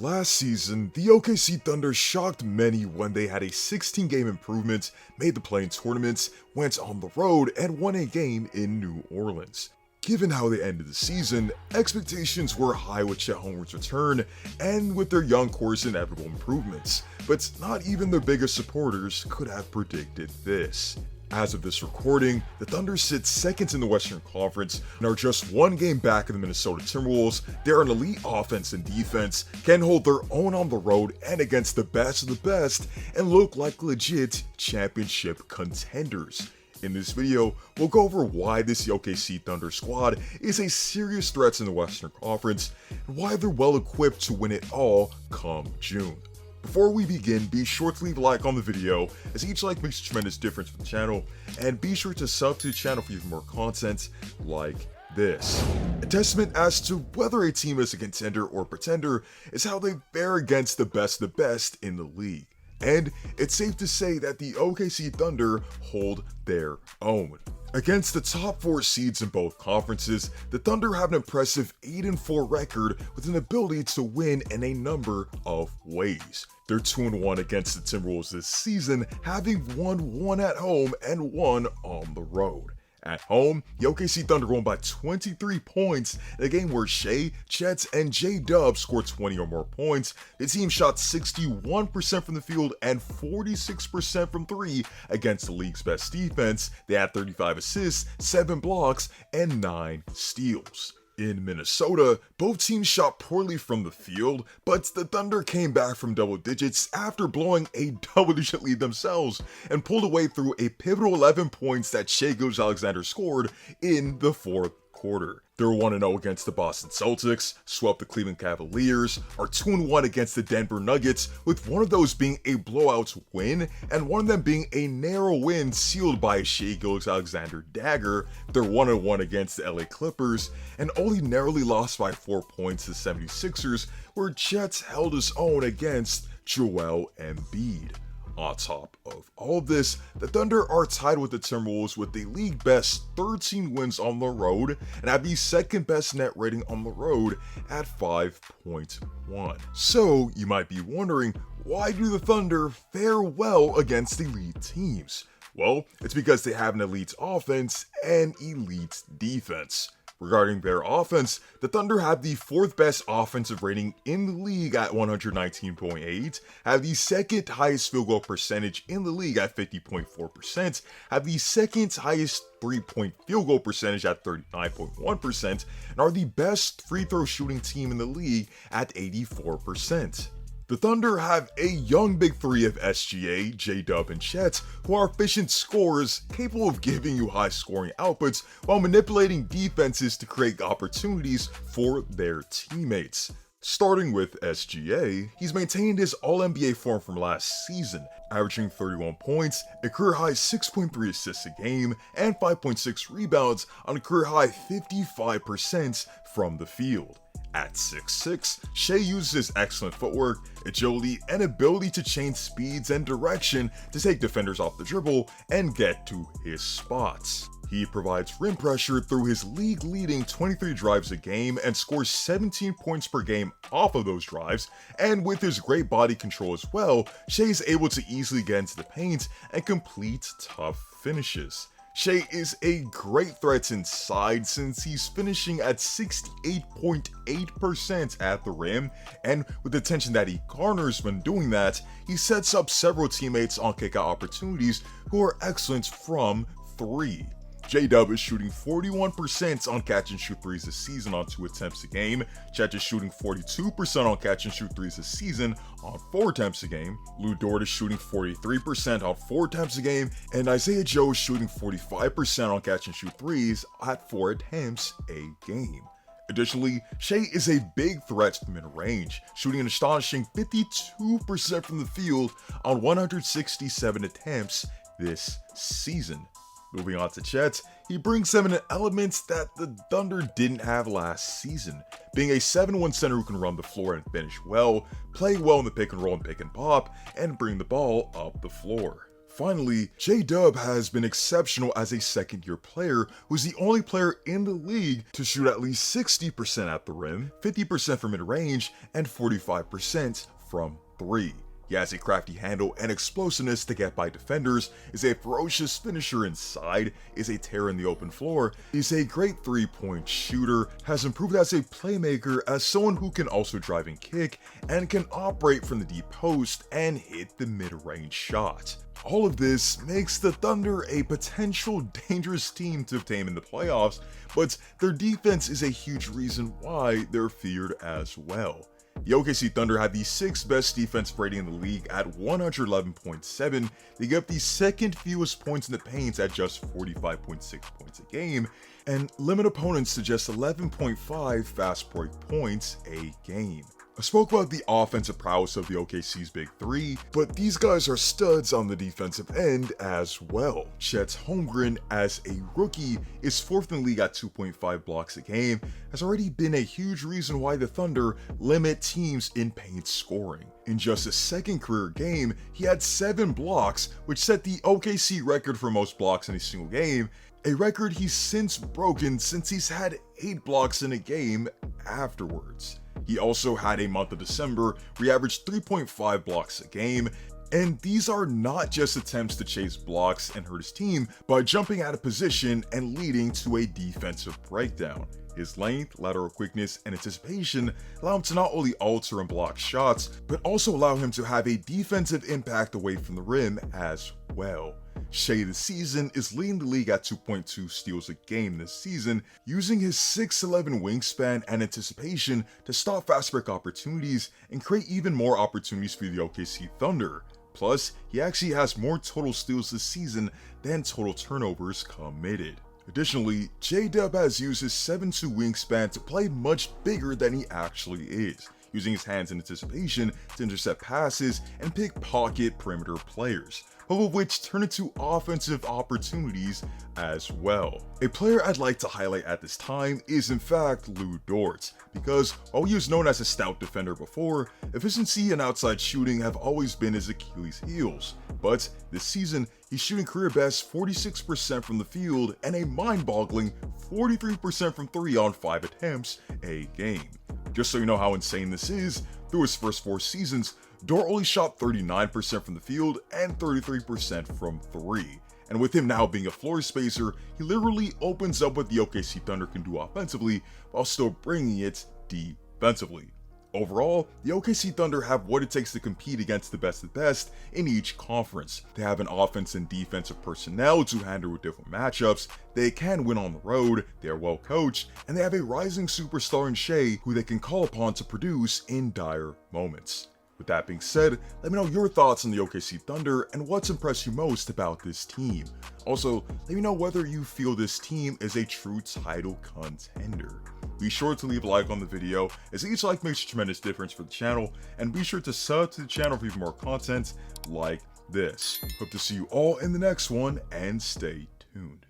Last season, the OKC Thunder shocked many when they had a 16-game improvement, made the play-in tournaments, went on the road, and won a game in New Orleans. Given how they ended the season, expectations were high with Chet Holmgren's return and with their young core's inevitable improvements, but not even their biggest supporters could have predicted this. As of this recording, the Thunder sit second in the Western Conference and are just one game back of the Minnesota Timberwolves. They're an elite offense and defense, can hold their own on the road and against the best of the best, and look like legit championship contenders. In this video, we'll go over why this OKC Thunder squad is a serious threat in the Western Conference, and why they're well equipped to win it all come June. Before we begin, be sure to leave a like on the video, as each like makes a tremendous difference for the channel, and be sure to sub to the channel for even more content like this. A testament as to whether a team is a contender or pretender is how they fare against the best of the best in the league. And it's safe to say that the OKC Thunder hold their own. Against the top 4 seeds in both conferences, the Thunder have an impressive 8-4 record with an ability to win in a number of ways. They're 2-1 against the Timberwolves this season, having won 1 at home and 1 on the road. At home, the OKC Thunder won by 23 points in a game where Shai, Chet, and J-Dub scored 20 or more points. The team shot 61% from the field and 46% from 3 against the league's best defense. They had 35 assists, 7 blocks, and 9 steals. In Minnesota, both teams shot poorly from the field, but the Thunder came back from double digits after blowing a double-digit lead themselves and pulled away through a pivotal 11 points that Shai Gilgeous-Alexander scored in the fourth quarter. They're 1-0 against the Boston Celtics, swept the Cleveland Cavaliers, are 2-1 against the Denver Nuggets, with one of those being a blowout win and one of them being a narrow win sealed by a Shai Gilgeous-Alexander dagger. They're 1-1 against the LA Clippers and only narrowly lost by 4 points to the 76ers, where Chet held his own against Joel Embiid. On top of all of this, the Thunder are tied with the Timberwolves with the league best 13 wins on the road and have the second best net rating on the road at 5.1. So you might be wondering, why do the Thunder fare well against elite teams? Well, it's because they have an elite offense and elite defense. Regarding their offense, the Thunder have the 4th best offensive rating in the league at 119.8, have the 2nd highest field goal percentage in the league at 50.4%, have the 2nd highest 3-point field goal percentage at 39.1%, and are the best free throw shooting team in the league at 84%. The Thunder have a young big 3 of SGA, J-Dub, and Chet, who are efficient scorers capable of giving you high scoring outputs while manipulating defenses to create opportunities for their teammates. Starting with SGA, he's maintained his All-NBA form from last season, averaging 31 points, a career-high 6.3 assists a game, and 5.6 rebounds on a career-high 55% from the field. At 6'6", Shai uses his excellent footwork, agility, and ability to change speeds and direction to take defenders off the dribble and get to his spots. He provides rim pressure through his league-leading 23 drives a game and scores 17 points per game off of those drives, and with his great body control as well, Shai is able to easily get into the paint and complete tough finishes. Shai is a great threat inside since he's finishing at 68.8% at the rim, and with the attention that he garners when doing that, he sets up several teammates on kickout opportunities who are excellent from 3. J-Dub is shooting 41% on catch and shoot threes this season on 2 attempts a game. Chet is shooting 42% on catch and shoot threes this season on 4 attempts a game. Lou Dort is shooting 43% on 4 attempts a game, and Isaiah Joe is shooting 45% on catch and shoot threes at 4 attempts a game. Additionally, Shai is a big threat from mid-range, shooting an astonishing 52% from the field on 167 attempts this season. Moving on to Chet, he brings some elements that the Thunder didn't have last season, being a 7-1 center who can run the floor and finish well, play well in the pick and roll and pick and pop, and bring the ball up the floor. Finally, J-Dub has been exceptional as a second-year player who's the only player in the league to shoot at least 60% at the rim, 50% from mid-range, and 45% from 3. He has a crafty handle and explosiveness to get by defenders, is a ferocious finisher inside, is a terror in the open floor, is a great three-point shooter, has improved as a playmaker as someone who can also drive and kick, and can operate from the deep post and hit the mid-range shot. All of this makes the Thunder a potential dangerous team to tame in the playoffs, but their defense is a huge reason why they're feared as well. The OKC Thunder had the 6th best defense rating in the league at 111.7, they gave up the second fewest points in the paint at just 45.6 points a game, and limit opponents to just 11.5 fast break points a game. I spoke about the offensive prowess of the OKC's big three, but these guys are studs on the defensive end as well. Chet Holmgren, as a rookie, is 4th in the league at 2.5 blocks a game, has already been a huge reason why the Thunder limit teams in paint scoring. In just his second career game, he had 7 blocks, which set the OKC record for most blocks in a single game, a record he's since broken since he's had 8 blocks in a game afterwards. He also had a month of December where he averaged 3.5 blocks a game, and these are not just attempts to chase blocks and hurt his team by jumping out of position and leading to a defensive breakdown. His length, lateral quickness, and anticipation allow him to not only alter and block shots, but also allow him to have a defensive impact away from the rim as well. Shai this season is leading the league at 2.2 steals a game this season, using his 6'11" wingspan and anticipation to stop fast break opportunities and create even more opportunities for the OKC Thunder. Plus, he actually has more total steals this season than total turnovers committed. Additionally, J-Dub has used his 7'2" wingspan to play much bigger than he actually is, using his hands in anticipation to intercept passes and pickpocket perimeter players, both of which turn into offensive opportunities as well. A player I'd like to highlight at this time is in fact Lu Dort, because while he was known as a stout defender before, efficiency and outside shooting have always been his Achilles heels, but this season he's shooting career best 46% from the field and a mind-boggling 43% from 3 on 5 attempts a game. Just so you know how insane this is, through his first 4 seasons, Dort only shot 39% from the field and 33% from 3. And with him now being a floor spacer, he literally opens up what the OKC Thunder can do offensively while still bringing it defensively. Overall, the OKC Thunder have what it takes to compete against the best in each conference. They have an offense and defensive personnel to handle with different matchups, they can win on the road, they are well coached, and they have a rising superstar in Shai who they can call upon to produce in dire moments. With that being said, let me know your thoughts on the OKC Thunder and what's impressed you most about this team. Also, let me know whether you feel this team is a true title contender. Be sure to leave a like on the video, as each like makes a tremendous difference for the channel, and be sure to sub to the channel for even more content like this. Hope to see you all in the next one, and stay tuned.